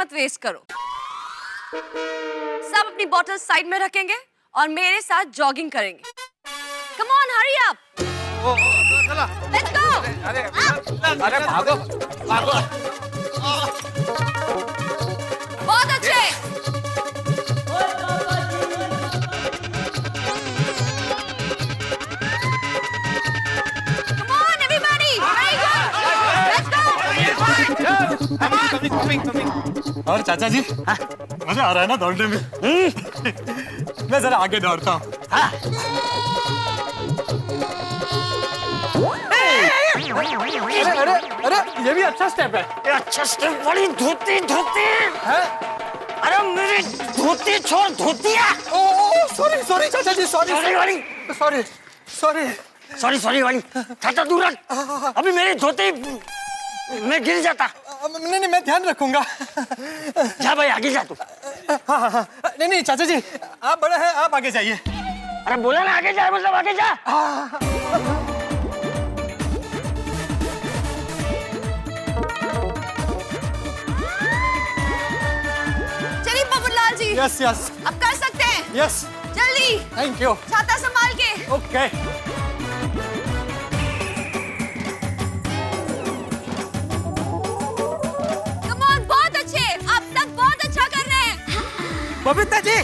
मत वेस्ट करो। सब अपनी बॉटल साइड में रखेंगे और मेरे साथ जॉगिंग करेंगे। Come on, hurry up. Let's go. अरे भागो भागो। बहुत अच्छे। Come on everybody, very good. Let's go. और चाचा जी, मजा आ रहा है ना दौड़ने में? मैं जरा आगे दौड़ता हूँ। अरे ये भी अच्छा स्टेप है। ये अच्छा स्टेप। बड़ी धोती धोती है। अरे मेरी धोती छोड़, धोतिया। सॉरी चाचा जी, सॉरी वाली। चाचा दूर रख। अभी मेरी धोती में गिर जाता। नहीं मैं ध्यान रखूंगा। जा भाई, आगे जा तू। हाँ। नहीं चाचा जी, आप बड़े हैं, आप आगे जाइए। अरे बोला ना आगे जा, मतलब आगे जा। चलिए बबूलाल जी। यस अब कर सकते हैं। यस। जल्दी। Thank you. छाता संभाल के। ओके। कम ऑन, बहुत अच्छे। आप सब बहुत अच्छा कर रहे हैं। बबीता जी,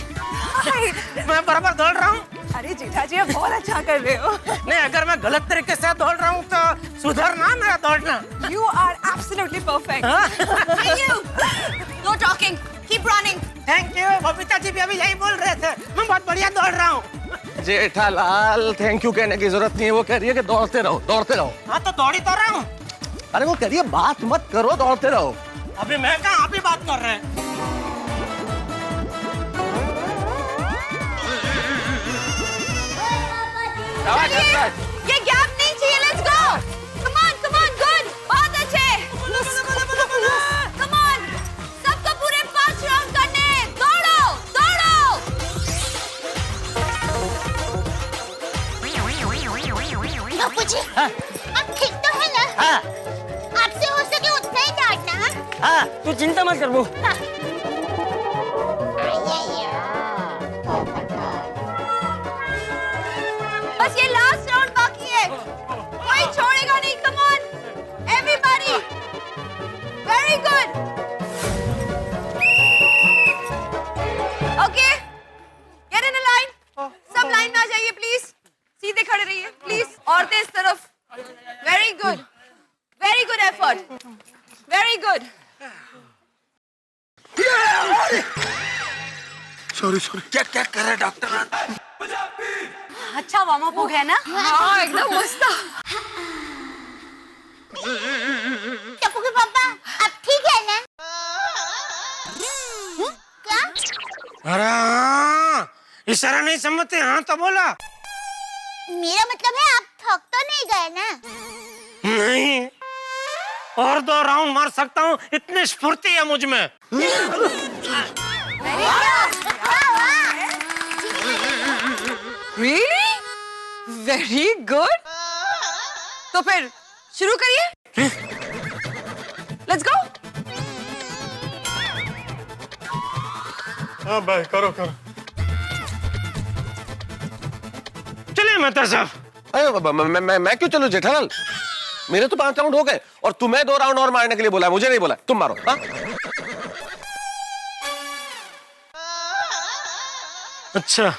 मैं बराबर दौड़ रहा हूँ। अरे जीजा जी, आप बहुत अच्छा कर रहे हो। नहीं, अगर मैं गलत तरीके से दौड़ रहा हूँ तो सुधरना मेरा दौड़ना। You are absolutely perfect. Thank you. No talking. Keep running. Thank you. Babita ji भी अभी यही बोल रहे थे, मैं बहुत बढ़िया दौड़ रहा हूँ। जेठालाल, थैंक यू कहने की जरूरत नहीं है। वो कह रही है कि दौड़ते रहो। हाँ तो दौड़ी तो रहा हूँ। अरे वो कह रही है बात मत करो, दौड़ते रहो। अभी मैं कहाँ, आप ही बात कर रहे हैं। ये गैप नहीं चाहिए। Let's go. Come on, good. बहुत अच्छे. Come on. सबको पूरे 5 राउंड करने। दौड़ो. बापू जी, आप ठीक तो है ना? हाँ आपसे हो सके उतना ही दौड़ना। हाँ, तू चिंता मत कर। वो बस ये लास्ट राउंड बाकी है। कोई छोड़ेगा नहीं। Come on, everybody. Very good. Okay. Get in a line. सब लाइन में आ जाइए प्लीज। सीधे खड़े रहिए प्लीज। औरतें इस तरफ। Very good. Very good effort. Very good. Sorry. क्या कर रहे डॉक्टर? अच्छा वार्म अप हो गया ना? हाँ, एकदम मस्त। टप्पू के पापा, आप ठीक है ना? क्या? अरे हाँ, इशारा नहीं समझते। हाँ तो बोला। मेरा मतलब है आप थक तो नहीं गए ना? नहीं, और 2 राउंड मार सकता हूँ, इतनी स्फूर्ति है मुझ में। Really? Very good. तो फिर शुरू करिए। Let's go. हाँ भाई, करो। चलिए मेहता साहब। अरे मैं क्यों चलूं जेठालाल? मेरे तो 5 राउंड हो गए और तुम्हें 2 राउंड और मारने के लिए बोला है, मुझे नहीं बोला। तुम मारो। हाँ? अच्छा,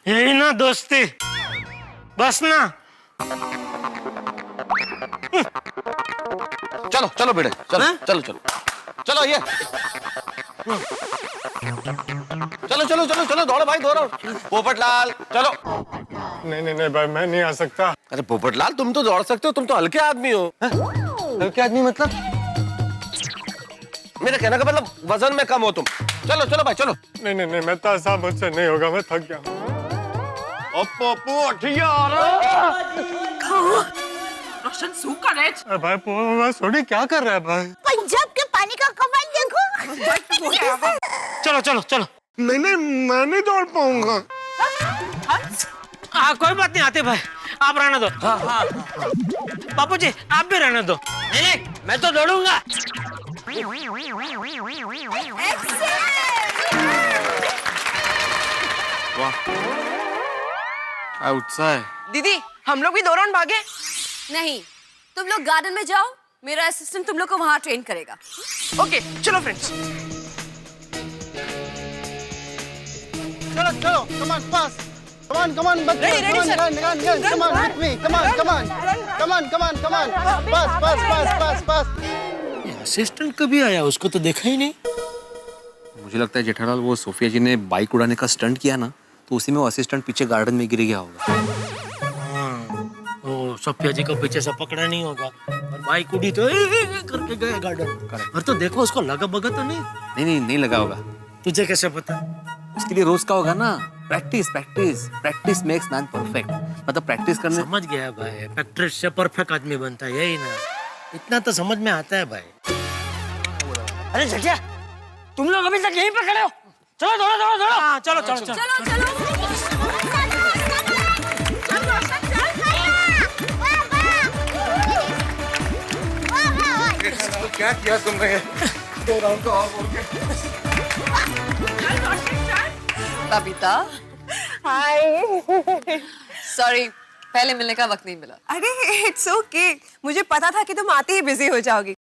यही ना दोस्ती, बस ना। चलो बेटे, चलो ये। चलो दौड़ो भाई, दौड़ो। पोपटलाल चलो। नहीं भाई, मैं नहीं आ सकता। अरे पोपटलाल, तुम तो दौड़ सकते हो, तुम तो हल्के आदमी हो। हल्के आदमी मतलब? मेरे कहने का मतलब वजन में कम हो तुम। चलो भाई चलो। नहीं मेहता साहब, मुझसे नहीं होगा, मैं थक गया। रोशन सूखा है। अरे भाई सोनी क्या कर रहा है भाई? पंजाब के पानी का कमाल देखो। चलो। नहीं मैं नहीं दौड़ पाऊंगा। कोई बात नहीं, आते भाई, आप रहने दो। हाँ। बापू जी, आप भी रहने दो। नहीं, मैं तो दौड़ूंगा। वाह, क्या उत्साह है। दीदी हम लोग भी 2 राउंड भागे। नहीं, तुम लोग गार्डन में जाओ, मेरा असिस्टेंट तुम लोग को वहां ट्रेन करेगा। ओके चलो फ्रेंड्स। चलो चलो, come on, fast. Come on, come on, bachcho. Ready, Come on, sir. run. Come on, with me. Come on, come on. Come on, come on, come on. Fast, fast, fast, fast, fast. Assistant कभी आया, उसको तो देखा ही नहीं। मुझे लगता है जेठालाल वो सोफिया जी ने बाइक उड़ाने का स्टंट किया ना, तो उसी में वो असिस्टेंट पीछे गार्डन में गिर गया होगा। वो सोफिया जी को पीछे से पकड़ा नहीं होगा और बाइक उड़ी तो करके गए गार्डन। और तो देखो उसको लगा बगा तो नहीं। नहीं लगा होगा। तुझे कैसे पता? उसके लिए रोज का होगा ना, practice practice practice makes man perfect. मतलब प्रैक्टिस करने। समझ गया भाई, प्रैक्टिस से परफेक्ट आदमी बनता है, यही ना? इतना तो समझ में आता है भाई। अरे जटिया, तुम लोग अभी तक यहीं पे खड़े हो? चलो दौड़ो दौड़ो दौड़ो। हाँ चलो चलो चलो। चलो चलो। क्या किया तुमने? 2 राउंड तो और बोल के। बबीता, हाय। सॉरी, पहले मिलने का वक्त नहीं मिला। अरे इट्स ओके, मुझे पता था कि तुम आते ही बिजी हो जाओगी।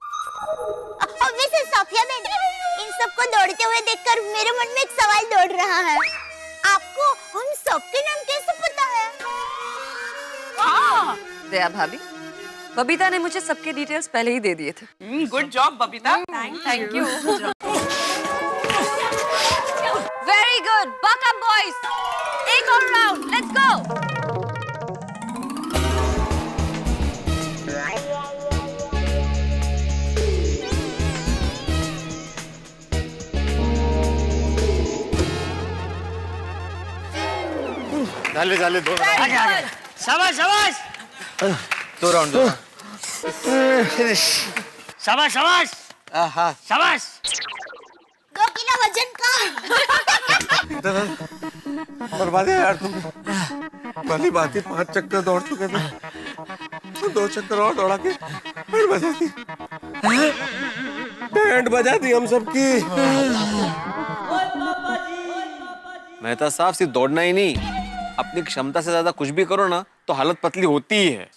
मिसेस सोफिया बेटा, इन सबको दौड़ते हुए देखकर मेरे मन में एक सवाल दौड़ रहा है। आपको हम सबके नाम कैसे पता है? दया भाभी, बबीता ने मुझे सबके डिटेल्स पहले ही दे दिए थे। Good job Babita. Thank you. Very good, buck up boys. एक और राउंड, लेट्स गो। चले 2 राउंड। शाबाश शाबाश 2 राउंड। शाबाश शाबाश शाबाश। 2 किलो वजन का। बर्बाद है यार तुम। पहली बात ही 5 चक्कर दौड़ चुके थे, तो 2 चक्कर और दौड़ा के बैंड बजा दी। बैंड बजा दी हम सबकी। मेहता साहब सिर्फ दौड़ना ही नहीं, अपनी क्षमता से ज्यादा कुछ भी करो ना तो हालत पतली होती ही है।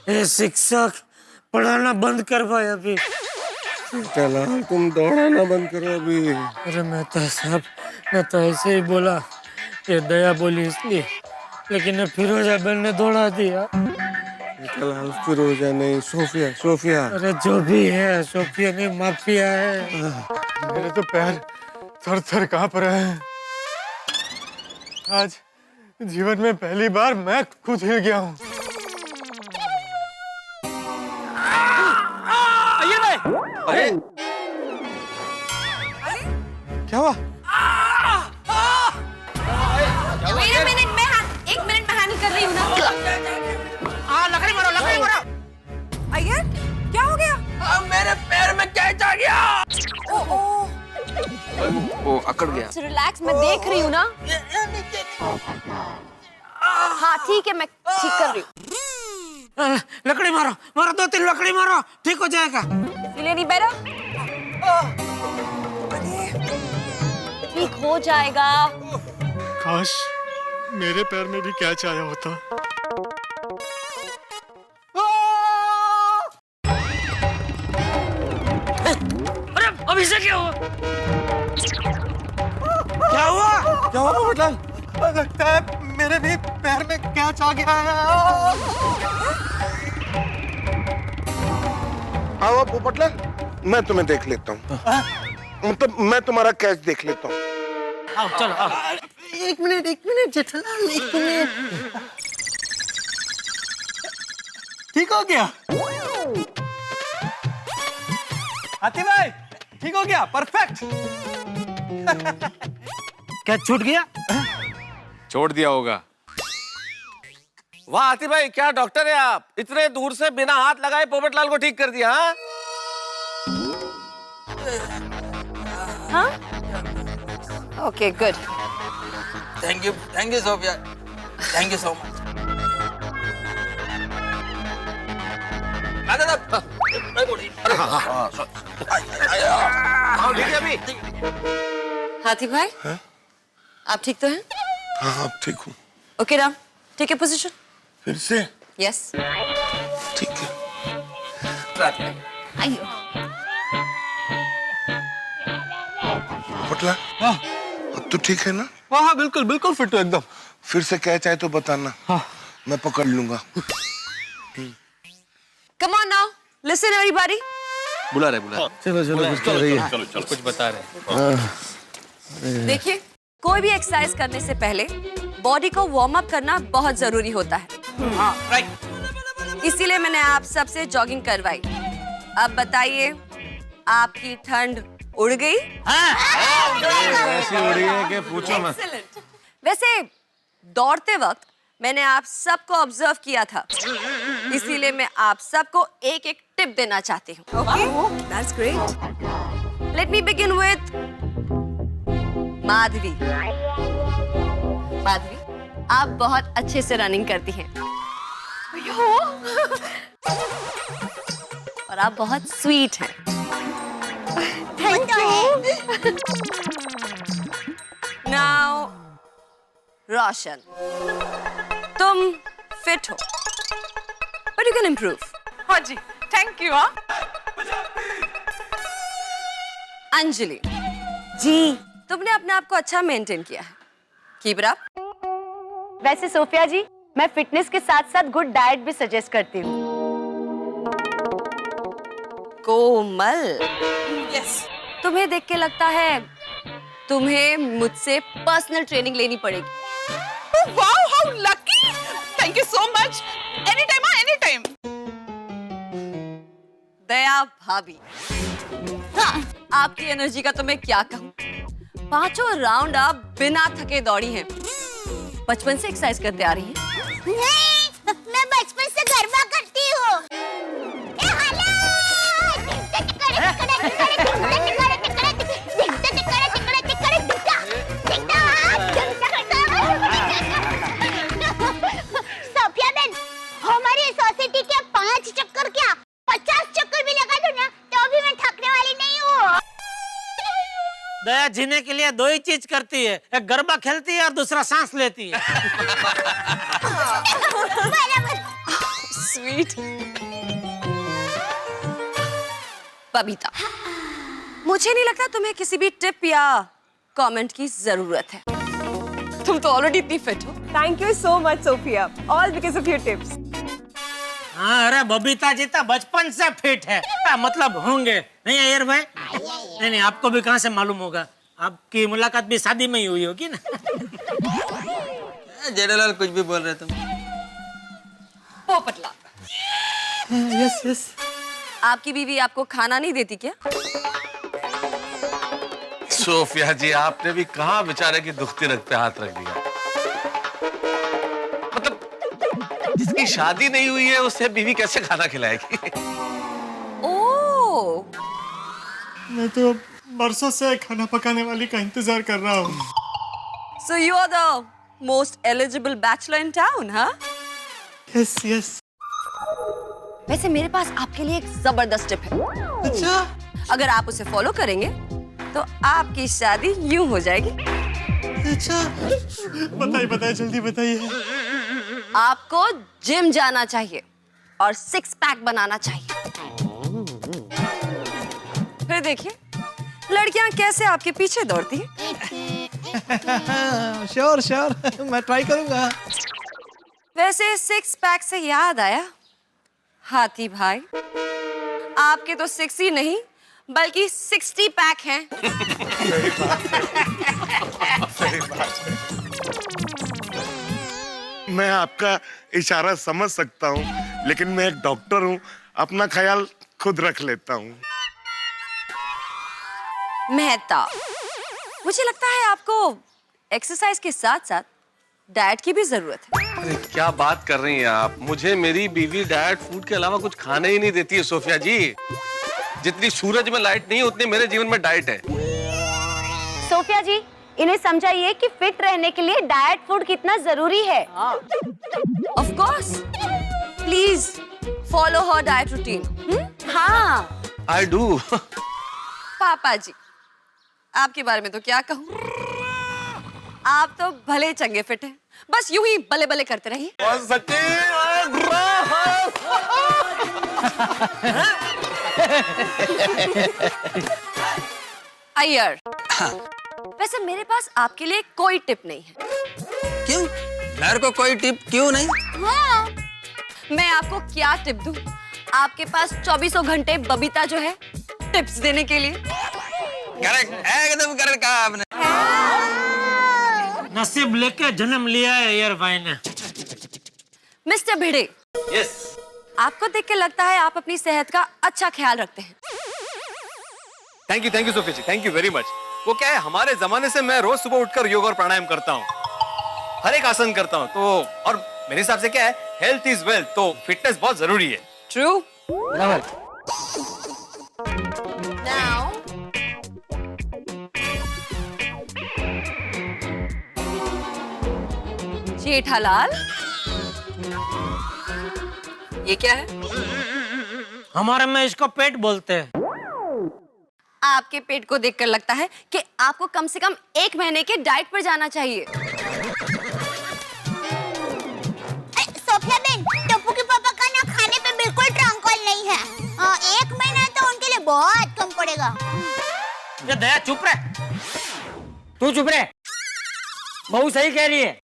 ए शिक्षक, पढ़ाना बंद कर भाई अभी। चला तुम दौड़ाना बंद करो अभी। अरे मेहता साहब, मैं तो ऐसे ही बोला, ये दया बोली इसलिए, लेकिन ये फिरोजा बहन ने दौड़ा दिया। चला फिरोजा नहीं, सोफिया सोफिया। अरे जो भी है, सोफिया नहीं माफिया है। मेरे तो पैर थर थर कांप रहे हैं। आज जीवन में पहली बार मैं खुद हिल गया हूँ। अरे क्या हुआ? एक मिनट में हैंडल कर रही हूँ ना। लकड़ी मारो। अय्यर क्या हो गया? मेरे पैर में कैच आ गया। वो अकड़ गया। रिलैक्स, मैं देख रही हूँ ना। हाँ ठीक है, मैं ठीक कर रही हूँ। लकड़ी मारो, मारो 2-3 लकड़ी मारो, ठीक हो जाएगा। Feel any better? ठीक हो जाएगा। काश मेरे पैर में भी कैच आया होता। अरे अभी से क्या हुआ? क्या हुआ? क्या हुआ पोपटलाल? लगता है मेरे भी पैर में कैच आ गया है। आओ पोपटलाल, मैं तुम्हें देख लेता हूँ। मतलब मैं तुम्हारा कैच देख लेता हूँ। आओ चलो आओ। एक मिनट जेठालाल, 1 मिनट। ठीक हो गया हाथी भाई, ठीक हो गया, परफेक्ट। क्या छूट गया? छोड़ दिया होगा। वाह हाथी भाई, क्या डॉक्टर है आप, इतने दूर से बिना हाथ लगाए पोपटलाल को ठीक कर दिया। हाँ? Okay good. Thank you Sophia, thank you so much. हाँ ठीक है अभी। हाथी भाई, आप ठीक तो हैं? हाँ अब ठीक हूँ। Okay Ram, take your position. फिर से यस। ठीक है। आइयो। पटला अब तो ठीक है ना? हाँ बिल्कुल बिल्कुल फिट हो एकदम। फिर से क्या चाहे तो बताना, मैं पकड़ लूंगा। Come on now, listen everybody. बुला रहे चलो चलो कुछ कर रही है। कुछ बता रहे। देखिए, कोई भी एक्सरसाइज करने से पहले बॉडी को वार्म अप करना बहुत जरूरी होता है। इसीलिए मैंने आप सबसे जॉगिंग करवाई। अब बताइए, आपकी ठंड उड़ गई? ऐसी उड़ी है कि पूछो मत। वैसे दौड़ते वक्त मैंने आप सबको ऑब्जर्व किया था, इसीलिए मैं आप सबको एक एक टिप देना चाहती हूँ। Okay, that's great. Let me begin with Madhavi. Madhavi, आप बहुत अच्छे से रनिंग करती हैं और आप बहुत स्वीट हैं। Thank you. नाउ रोशन, तुम फिट हो, बट यू कैन इम्प्रूव। हाँ जी, थैंक यू। हाँ अंजलि जी, तुमने अपने आप को अच्छा मेंटेन किया है। Keep it up. वैसे सोफिया जी, मैं फिटनेस के साथ साथ गुड डाइट भी सजेस्ट करती हूँ। कोमल, यस। तुम्हें देख के लगता है तुम्हें मुझसे पर्सनल ट्रेनिंग लेनी पड़ेगी। Wow, how lucky. Thank you so much. Any time, any time. Daya भाभी, आपकी एनर्जी का तो मैं क्या कहूँ। 5 राउंड आप बिना थके दौड़ी हैं। बचपन से एक्सरसाइज करते आ रही हैं। नहीं, मैं बचपन से गरबा करती हूँ। सोफिया बहन, हमारी सोसाइटी के 5 चक्कर क्या 50 चक्कर भी लगा दूं ना, तो भी मैं थकने वाली नहीं हूँ। दया जीने के लिए 2 ही चीज करती है, एक गरबा खेलती है और दूसरा सांस लेती है। स्वीट। बबीता, मुझे नहीं लगता तुम्हें किसी भी टिप या कमेंट की जरूरत है। तुम तो ऑलरेडी इतनी फिट हो। Thank you so much Sophia, all because of your tips. हाँ, अरे बबीता जी तो बचपन से फिट है। मतलब होंगे नहीं अयर भाई? नहीं, आपको भी कहाँ से मालूम होगा? आपकी मुलाकात भी शादी में ही हुई होगी ना। जेठालाल कुछ भी बोल रहे तुम। पोपटला, यस यस। आपकी बीवी आपको खाना नहीं देती क्या? सोफिया जी, आपने भी कहाँ बेचारे की दुखती रग पे हाथ रख दिया। मतलब जिसकी शादी नहीं हुई है उससे बीवी कैसे खाना खिलाएगी? ओह, मैं तो बरसों से खाना पकाने वाली का इंतजार कर रहा हूँ। so you are the most eligible bachelor in town, हाँ? Yes yes. वैसे मेरे पास आपके लिए एक जबरदस्त टिप है। अच्छा, अगर आप उसे फॉलो करेंगे तो आपकी शादी यूं हो जाएगी। अच्छा, बताइए बताइए, जल्दी बताइए। आपको जिम जाना चाहिए और 6 पैक बनाना चाहिए। फिर देखिए लड़कियां कैसे आपके पीछे दौड़ती हैं। श्योर श्योर, मैं ट्राई करूंगा। वैसे 6 पैक से याद आया, हाथी भाई, आपके तो 6 ही नहीं बल्कि 60 पैक हैं। मैं आपका इशारा समझ सकता हूँ, लेकिन मैं एक डॉक्टर हूँ, अपना ख्याल खुद रख लेता हूँ। मेहता, मुझे लगता है आपको एक्सरसाइज के साथ साथ डाइट की भी जरूरत है। अरे क्या बात कर रही हैं आप? मुझे मेरी बीवी डाइट फूड के अलावा कुछ खाने ही नहीं देती है सोफिया जी। जितनी सूरज में लाइट नहीं उतनी मेरे जीवन में डाइट है। सोफिया जी, इन्हें समझाइए कि फिट रहने के लिए डाइट फूड कितना जरूरी है। Of course, please follow her diet routine. हाँ, आई डू। पापा जी, आपके बारे में तो क्या कहूँ, आप तो भले चंगे फिट हैं, बस यूं ही बले बले करते रहिए। अय्यर, वैसे मेरे पास आपके लिए कोई टिप नहीं है। क्यों? मेरे को कोई टिप क्यों नहीं? हाँ, मैं आपको क्या टिप दूं? आपके पास 24 घंटे बबीता जो है टिप्स देने के लिए। करेक्ट, एकदम करेक्ट कहा आपने। नसीब लेके जन्म लिया है यार भाई ने। मिस्टर भिड़े, यस। आपको देख के लगता है आप अपनी सेहत का अच्छा ख्याल रखते हैं। Thank you Sophia ji, thank you very much. वो क्या है, हमारे जमाने से मैं रोज सुबह उठकर योग और प्राणायाम करता हूँ, हर एक आसन करता हूँ, तो और मेरे हिसाब से क्या है, हेल्थ इज वेल्थ, तो फिटनेस बहुत जरूरी है। ट्रू। Now, जेठालाल, ये क्या है? हमारे में इसको पेट बोलते हैं। आपके पेट को देखकर लगता है कि आपको कम से कम 1 महीने के डाइट पर जाना चाहिए। सोफिया बहन, टप्पू के पापा का ना खाने पे बिल्कुल ट्रंकल नहीं है। 1 महीना तो उनके लिए बहुत कम पड़ेगा। ये दया चुप रहे, तू चुप रहे, बहू सही कह रही है।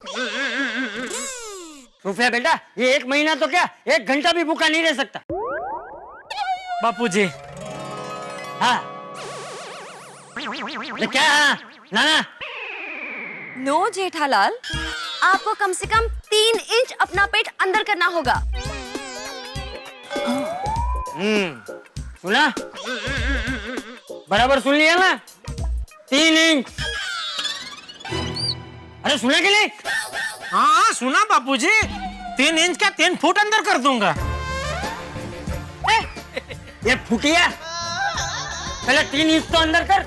सोफिया बेटा, ये 1 महीना तो क्या 1 घंटा भी भूखा नहीं रह सकता। बापूजी, हाँ क्या? हाँ नाना। नो जेठालाल, आपको कम से कम 3 इंच अपना पेट अंदर करना होगा। सुना? बराबर सुन लिया ना? 3 इंच। अरे सुना कि नहीं? हाँ सुना बापूजी, 3 इंच का 3 फुट अंदर कर दूंगा। ये फुटिया, पहले 3 इंच तो अंदर कर।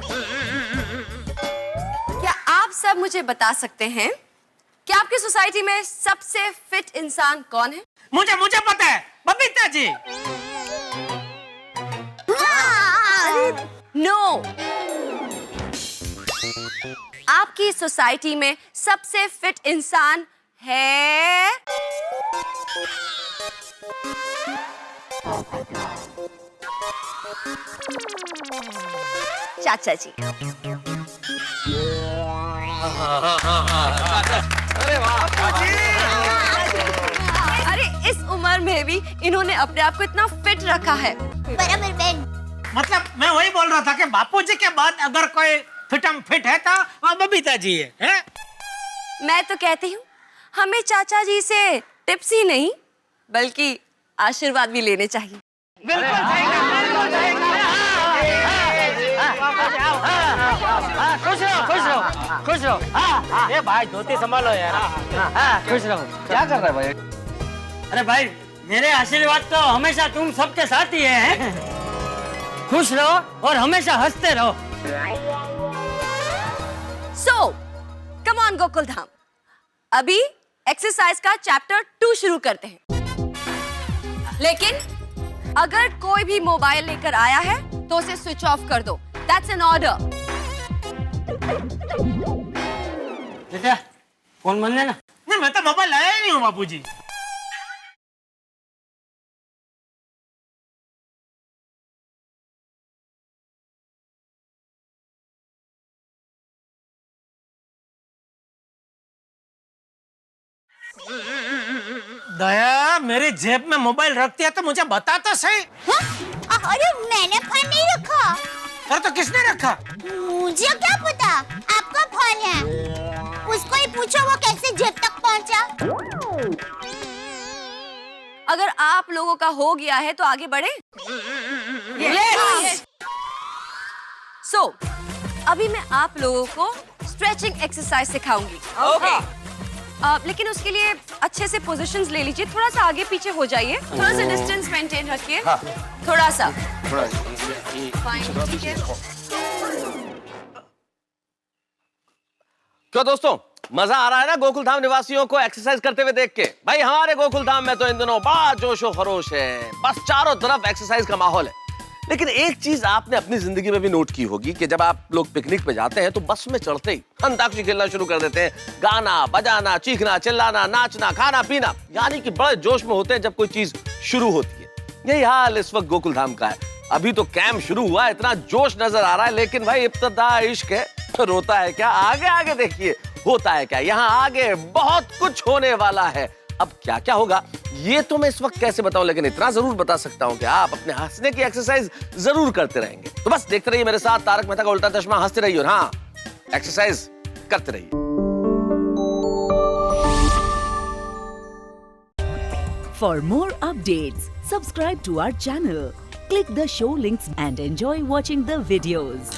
क्या आप सब मुझे बता सकते हैं कि आपकी सोसाइटी में सबसे फिट इंसान कौन है? मुझे पता है, बबीता जी। नो, आपकी सोसाइटी में सबसे फिट इंसान है चाचा जी। अरे इस उम्र में भी इन्होंने अपने आप को इतना फिट रखा है। बराबर बहन। मतलब मैं वही बोल रहा था कि बापूजी के बाद अगर कोई फिटम फिट है तो वो बबीता जी है? मैं तो कहती हूँ हमें चाचा जी से टिप्स ही नहीं बल्कि आशीर्वाद भी लेने चाहिए। बिल्कुल सही कहा। खुश रहो। ये भाई धोती संभालो यार। खुश रहो। क्या कर रहा है भाई? अरे भाई, मेरे आशीर्वाद तो हमेशा तुम सबके साथ ही है। खुश रहो और हमेशा हंसते रहो। सो कम ऑन गोकुल धाम, अभी एक्सरसाइज का चैप्टर 2 शुरू करते हैं। लेकिन अगर कोई भी मोबाइल लेकर आया है तो उसे स्विच ऑफ कर दो। That's an order. बेटा फोन बंद है ना? नहीं, मैं तो मोबाइल लाया ही नहीं हूँ बापूजी। दया, मेरी जेब में मोबाइल रखती है तो मुझे बता तो सही। अरे मैंने फोन नहीं रखा। और तो किसने रखा? मुझे क्या पता, आपका फोन है। उसको ही पूछो वो कैसे जेब तक पहुंचा। अगर आप लोगों का हो गया है तो आगे बढ़े। सो अभी मैं आप लोगों को स्ट्रेचिंग एक्सरसाइज सिखाऊंगी। ओके। लेकिन उसके लिए अच्छे से पोजीशंस ले लीजिए। थोड़ा सा आगे पीछे हो जाइए, थोड़ा सा डिस्टेंस मेंटेन रखिए। थोड़ा सा फाइन, ठीक है। क्यों दोस्तों, मजा आ रहा है ना गोकुल धाम निवासियों को एक्सरसाइज करते हुए देख के? भाई हमारे गोकुल धाम में तो इन दिनों बड़ा जोशो खरोश है, बस चारों तरफ एक्सरसाइज का माहौल है। लेकिन एक चीज आपने अपनी जिंदगी में भी नोट की होगी कि जब आप लोग पिकनिक पे जाते हैं तो बस में चढ़ते ही अंताक्षरी खेलना शुरू कर देते हैं, गाना बजाना, चीखना चिल्लाना, नाचना, खाना पीना, यानी कि बड़े जोश में होते हैं जब कोई चीज शुरू होती है। यही हाल इस वक्त गोकुल धाम का है। अभी तो कैंप शुरू हुआ, इतना जोश नजर आ रहा है, लेकिन भाई इब्तिदा इश्क है, रोता है क्या? आगे आगे देखिए होता है क्या। यहाँ आगे बहुत कुछ होने वाला है। अब क्या क्या होगा ये तो मैं इस वक्त कैसे बताऊं, लेकिन इतना जरूर बता सकता हूं कि आप अपने हंसने की एक्सरसाइज जरूर करते रहेंगे। तो बस देखते रहिए मेरे साथ तारक मेहता का उल्टा चश्मा, हंसते रहिए और हाँ, एक्सरसाइज करते रहिए। For more updates, subscribe to our channel, click the show links and enjoy watching the videos.